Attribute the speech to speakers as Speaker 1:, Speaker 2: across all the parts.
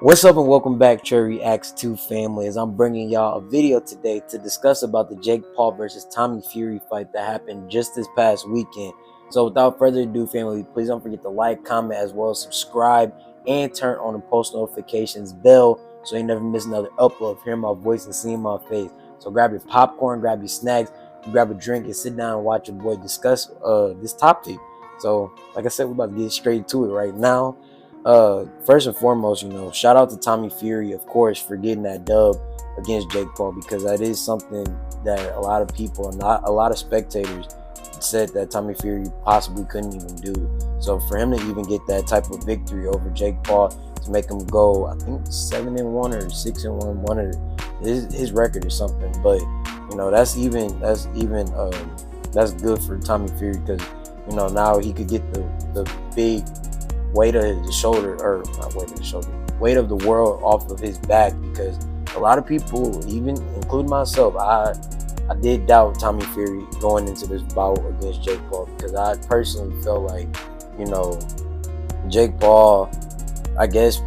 Speaker 1: What's up and welcome back, treyreactstoo family, as I'm bringing y'all a video today to discuss about the Jake Paul versus Tommy Fury fight that happened just this past weekend. So without further ado, family, please don't forget to like, comment, as well as subscribe and turn on the post notifications bell so you never miss another upload, hearing my voice and seeing my face. So grab your popcorn, grab your snacks, grab a drink, and sit down and watch your boy discuss this topic. So like I said, we're about to get straight to it right now. First and foremost, shout out to Tommy Fury, of course, for getting that dub against Jake Paul, because that is something that a lot of people and not a lot of spectators said that Tommy Fury possibly couldn't even do. So for him to even get that type of victory over Jake Paul, to make him go, I think 7-1 or 6-1, one of his record or something. But that's good for Tommy Fury, because now he could get the big weight of the shoulder, or not weight of the shoulder, weight of the world off of his back, because a lot of people, even including myself, I did doubt Tommy Fury going into this bout against Jake Paul, because I personally felt like, Jake Paul, I guess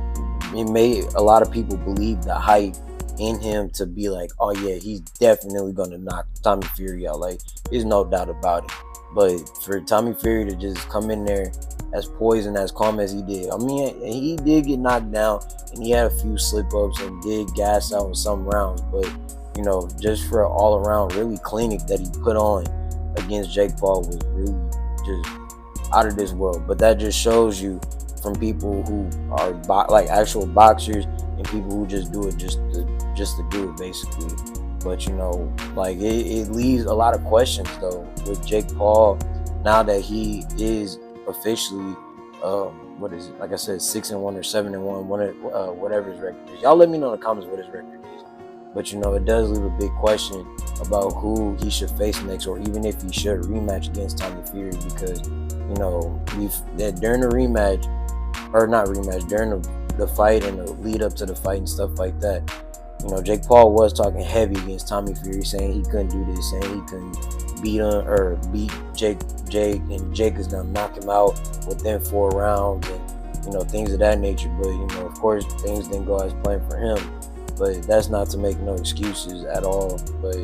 Speaker 1: it made a lot of people believe the hype in him to be like, oh yeah, he's definitely gonna knock Tommy Fury out. Like, there's no doubt about it. But for Tommy Fury to just come in there as poised and as calm as he did, I mean, he did get knocked down and he had a few slip-ups and did gas out in some rounds, but just for an all-around really clinic that he put on against Jake Paul was really just out of this world. But that just shows you, from people who are like actual boxers and people who just do it just to do it, basically. But like it leaves a lot of questions though with Jake Paul, now that he is officially what is it, like I said, 6-1 or 7-1, whatever his record is. Y'all let me know in the comments what his record is. But it does leave a big question about who he should face next, or even if he should rematch against Tommy Fury, because during the rematch, or not rematch, during the fight and the lead up to the fight and stuff like that, Jake Paul was talking heavy against Tommy Fury, saying he couldn't do this, saying he couldn't beat Jake, and Jake is gonna knock him out within 4 rounds, and things of that nature. But of course, things didn't go as planned for him. But that's not to make no excuses at all. But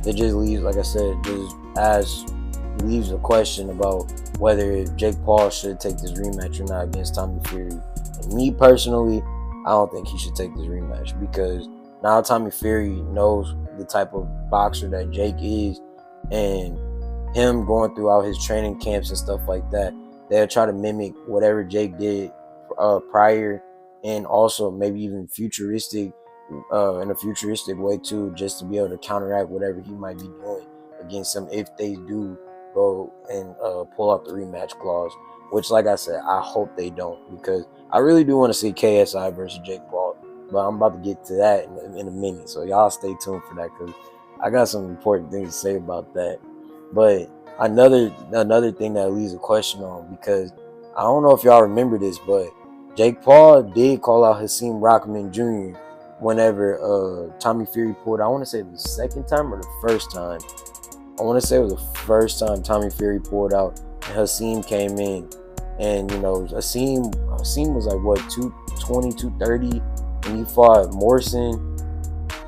Speaker 1: it just leaves, like I said, leaves a question about whether Jake Paul should take this rematch or not against Tommy Fury. And me personally, I don't think he should take this rematch, because now Tommy Fury knows the type of boxer that Jake is, and him going throughout his training camps and stuff like that, they'll try to mimic whatever Jake did prior, and also maybe even futuristic, in a futuristic way too, just to be able to counteract whatever he might be doing against him if they do go and pull out the rematch clause. Which, like I said, I hope they don't, because I really do want to see KSI versus Jake Paul. But I'm about to get to that in a minute, so y'all stay tuned for that, because I got some important things to say about that. But another thing that leaves a question on, because I don't know if y'all remember this, but Jake Paul did call out Hasim Rahman Jr. whenever Tommy Fury pulled. I want to say the second time or the first time. I want to say it was the first time Tommy Fury pulled out, and Hasim came in. And Hasim was like, what, 220, 230 when he fought Morrison,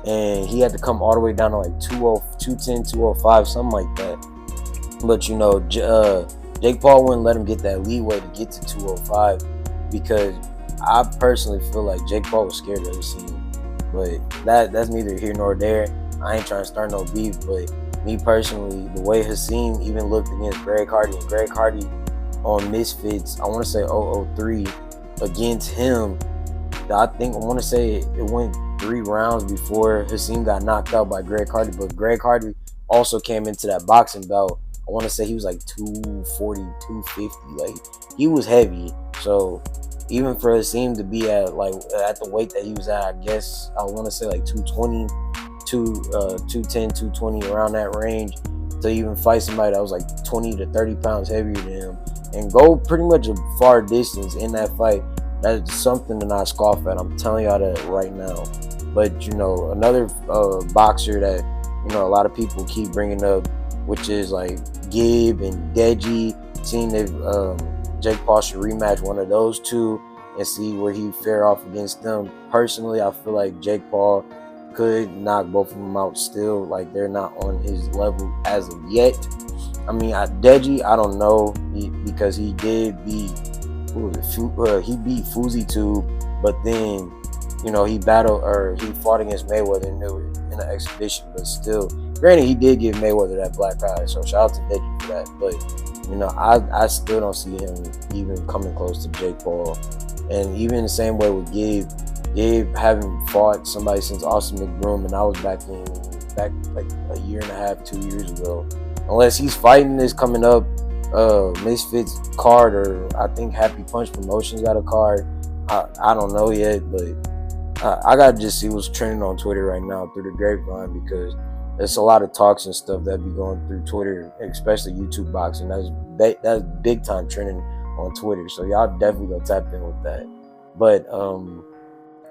Speaker 1: and he had to come all the way down to like 210, 205, something like that. But Jake Paul wouldn't let him get that leeway to get to 205, because I personally feel like Jake Paul was scared of Hasim. But that's neither here nor there. I ain't trying to start no beef, but me personally, the way Hasim even looked against Greg Hardy, and Greg Hardy on Misfits, I want to say 003 against him, I want to say it went 3 rounds before Hasim got knocked out by Greg Hardy. But Greg Hardy also came into that boxing bout, I want to say he was like 240, 250, like he was heavy. So even for Hasim to be at the weight that he was at, I guess I want to say like 220, 210, 220, around that range, to even fight somebody that was like 20 to 30 pounds heavier than him and go pretty much a far distance in that fight, that's something to not scoff at. I'm telling y'all that right now. But another boxer that a lot of people keep bringing up, which is like Gib and Deji, seeing if Jake Paul should rematch one of those two. and see where he fare off against them. Personally, I feel like Jake Paul could knock both of them out still. Like, they're not on his level as of yet. I mean, Deji, I don't know, because he did beat, he beat Fuzi too, but then, you know, he fought against Mayweather in an exhibition, but still, granted, he did give Mayweather that black eye, so shout out to Deji for that. But, you know, I still don't see him even coming close to Jake Paul. And even the same way with Gabe haven't fought somebody since Austin McBroom, and I was back like a year and a half, 2 years ago. Unless he's fighting this coming up Misfits card, or I think Happy Punch Promotions got a card. I don't know yet, but I gotta just see what's trending on Twitter right now through the grapevine, because there's a lot of talks and stuff that be going through Twitter, especially YouTube boxing. That's big time trending on Twitter. So y'all definitely go tap in with that. But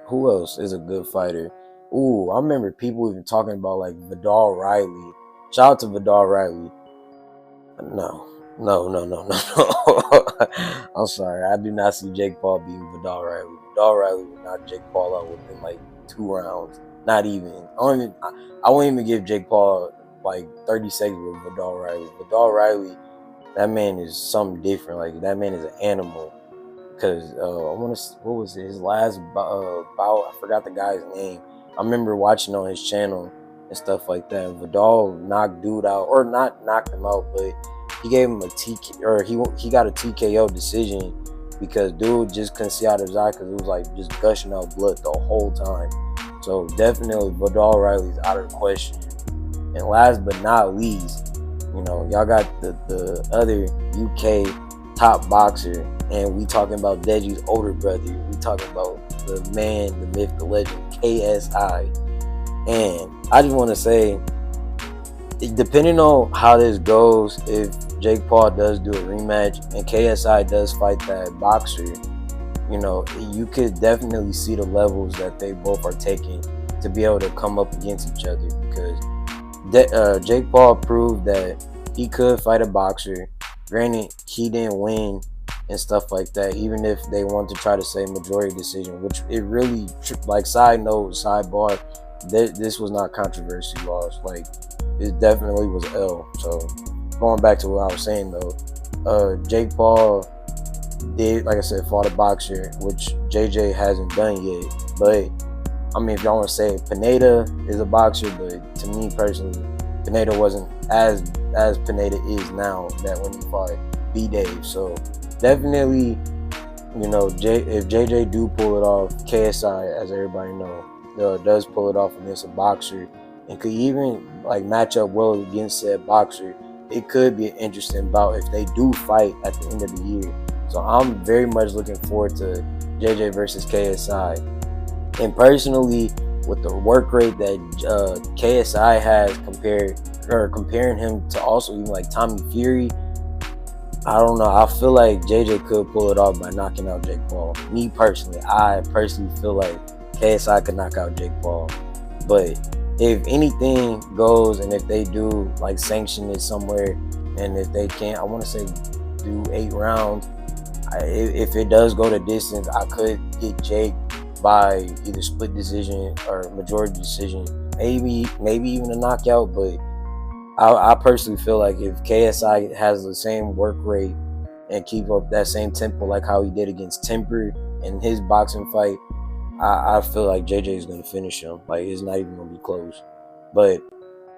Speaker 1: who else is a good fighter? Ooh, I remember people even talking about like Vidal Riley. Shout out to Vidal Riley. No. I'm sorry. I do not see Jake Paul beating Vidal Riley. Vidal Riley would knock Jake Paul out within like 2 rounds. Not even. I won't even give Jake Paul like 30 seconds with Vidal Riley. Vidal Riley, that man is something different. Like, that man is an animal. Because what was it? His last bout? I forgot the guy's name. I remember watching on his channel and stuff like that. Vidal knocked dude out, or not knocked him out, but he gave him a TK, or he got a TKO decision, because dude just couldn't see out of his eye, because it was like just gushing out blood the whole time. So definitely Vidal Riley's out of the question. And last but not least, you know, y'all got the other UK top boxer, and we talking about Deji's older brother. We talking about the man, the myth, the legend, KSI. And I just want to say, depending on how this goes, if Jake Paul does do a rematch and KSI does fight that boxer, you know, you could definitely see the levels that they both are taking to be able to come up against each other, because Jake Paul proved that he could fight a boxer. Granted, he didn't win and stuff like that, even if they want to try to say majority decision, which it really, like, side note, sidebar, this was not controversy loss. Like, it definitely was L. So going back to what I was saying though, Jake Paul did, like I said, fought a boxer, which JJ hasn't done yet. But I mean, if y'all want to say Pineda is a boxer, but to me personally, Pineda wasn't as Pineda is now that when he fought B-Dave. So definitely, you know, if JJ do pull it off, KSI, as everybody know, does pull it off against a boxer, and could even like match up well against said boxer, it could be an interesting bout if they do fight at the end of the year. So I'm very much looking forward to JJ versus KSI. And personally, with the work rate that KSI has comparing him to also even like Tommy Fury, I don't know. I feel like JJ could pull it off by knocking out Jake Paul. Me personally, I personally feel like KSI could knock out Jake Paul. But if anything goes, and if they do like sanction it somewhere, and if they can't, I want to say do 8 rounds. If it does go to distance, I could get Jake by either split decision or majority decision, maybe even a knockout. But I personally feel like if KSI has the same work rate and keep up that same tempo like how he did against Temper in his boxing fight, I feel like JJ is going to finish him. Like, it's not even going to be close. But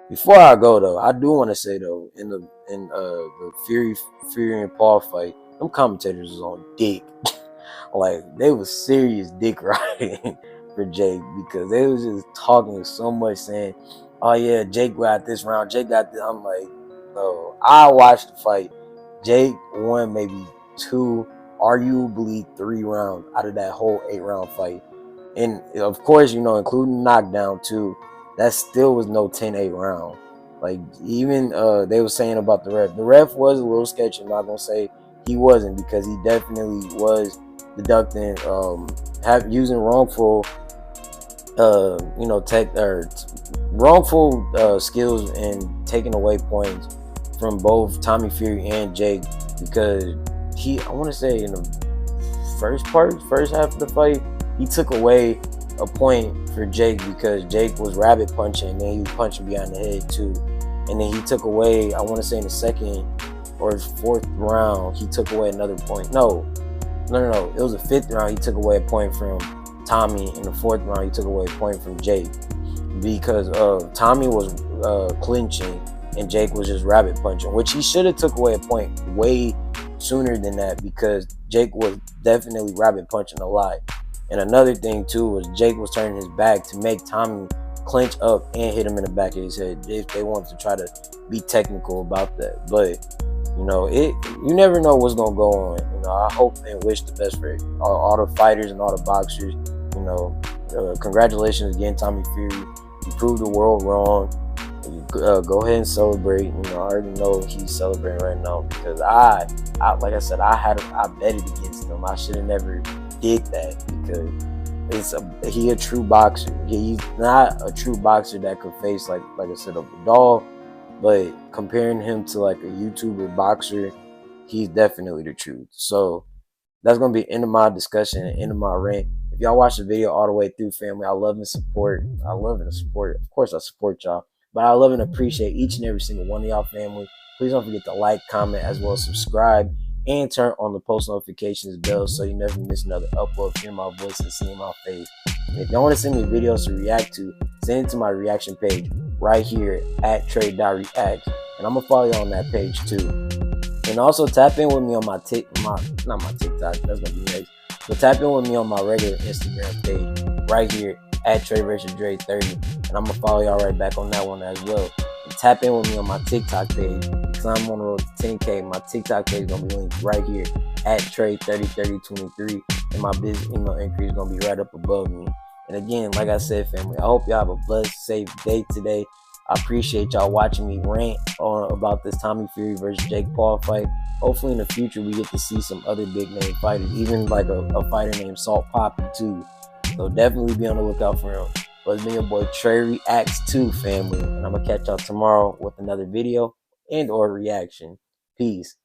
Speaker 1: before I go though, I do want to say though, in the Fury and Paul fight, them commentators was on dick. Like, they was serious dick riding for Jake, because they was just talking so much, saying, "Oh yeah, Jake got this round, Jake got this." I'm like, no. I watched the fight. Jake won maybe 2, arguably 3 rounds out of that whole 8-round fight. And of course, you know, including knockdown too, that still was no 10-8 round. Like, even they were saying about the ref. The ref was a little sketchy. I'm not gonna say he wasn't, because he definitely was deducting, using wrongful, wrongful skills and taking away points from both Tommy Fury and Jake, because I want to say in the first half of the fight, he took away a point for Jake because Jake was rabbit punching, and then he was punching behind the head too. And then he took away, I want to say in the second or fourth round, he took away another point. No. It was the fifth round. He took away a point from Tommy. In the fourth round, he took away a point from Jake because Tommy was clinching and Jake was just rabbit punching, which he should have took away a point way sooner than that because Jake was definitely rabbit punching a lot. And another thing too was Jake was turning his back to make Tommy clinch up and hit him in the back of his head if they wanted to try to be technical about that. But you know, you never know what's gonna go on. You know, I hope and wish the best for all the fighters and all the boxers. You know, congratulations again, Tommy Fury. You proved the world wrong. Go ahead and celebrate. You know, I already know he's celebrating right now because I like I said, I betted against him. I should have never did that because he a true boxer. He's not a true boxer that could face like I said a Vidal, but comparing him to like a YouTuber boxer, he's definitely the truth. So that's gonna be the end of my discussion and end of my rant. If y'all watch the video all the way through, family, I love and support. Of course, I support y'all. But I love and appreciate each and every single one of y'all, family. Please don't forget to like, comment, as well as subscribe, and turn on the post notifications bell so you never miss another upload, hear my voice, and see my face. And if y'all want to send me videos to react to, send it to my reaction page right here at treyreacts, and I'm gonna follow you on that page too. And also tap in with me on not my TikTok, that's gonna be next. But tap in with me on my regular Instagram page right here at treyreacts30, and I'm gonna follow y'all right back on that one as well. And tap in with me on my TikTok page because I'm on the road to 10K. My TikTok page is gonna be linked right here at trey303023, and my business email entry is gonna be right up above me. And again, like I said, family, I hope y'all have a blessed, safe day today. I appreciate y'all watching me rant on about this Tommy Fury versus Jake Paul fight. Hopefully in the future we get to see some other big name fighters, even like a fighter named Salt Poppy too. So definitely be on the lookout for him. But it's been your boy treyreactstoo, family, and I'm gonna catch y'all tomorrow with another video and or reaction. Peace.